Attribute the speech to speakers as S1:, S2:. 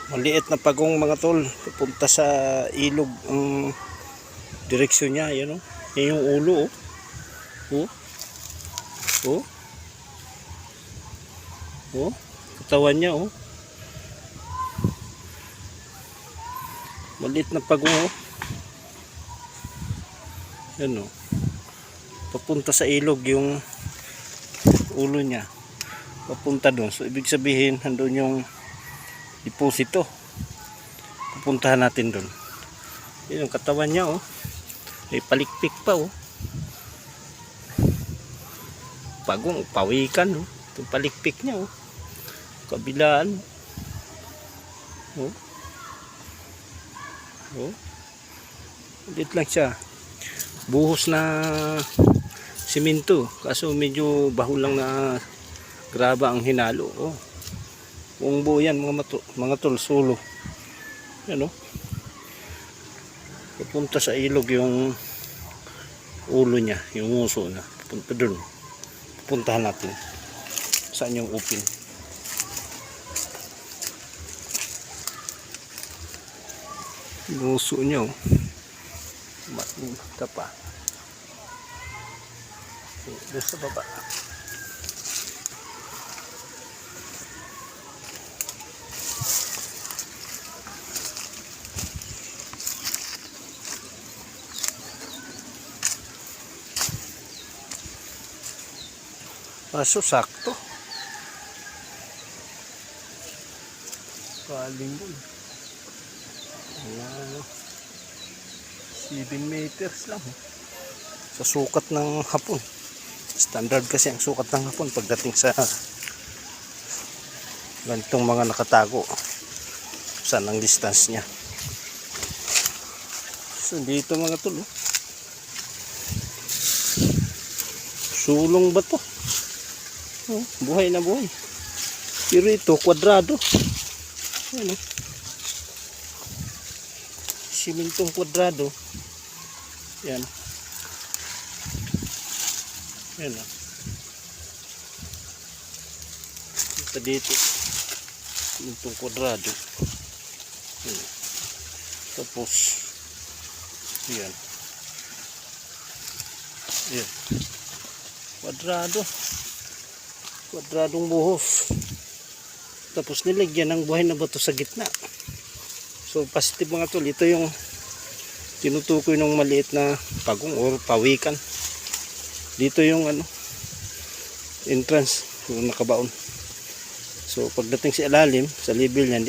S1: Maliit na pagong mga tol, pupunta sa ilog ang direksyon niya. Yan o, yan yung ulo o. Oh, oh, katawan niya oh. Maliit na pagong oh. Yan oh, papunta sa ilog yung ulo niya, papunta doon. So ibig sabihin nandun yung deposito, pupuntahan natin doon. Yan yung katawan niya oh, may palikpik pa oh. Pagong pawikan oh, itong palikpik niya oh, kabilaan oh. Oh, ulit lang siya, buhos na simento, kaso medyo baho lang na graba ang hinalo oh. Buong buo yan mga tol, solo yan oh. Pupunta sa ilog yung ulo niya, yung uso na pupunta dun. Puntahan natin saan yung upin. Yung uso niya oh, tapa doon sa baba. Kaso sakto kaling dun. Ayan, 7 meters lang sa sukat ng hapon. Standard kasi ang sukat ng hapon pagdating sa ganitong mga nakatago, saan ang distance nya. So dito mga tol sulong ba to oh, buhay na buhay, pero ito kwadrado. Ano, simintong kwadrado yan yan o. Ito dito simintong kwadrado yan. Tapos yan yan kwadradong buhos, tapos nilagyan ng buhay na bato sa gitna. So positive mga tol, ito yung tinutukoy ng maliit na pagong or pawikan. Dito yung ano, entrance yung nakabaon. So pagdating sa ilalim, sa level niyan,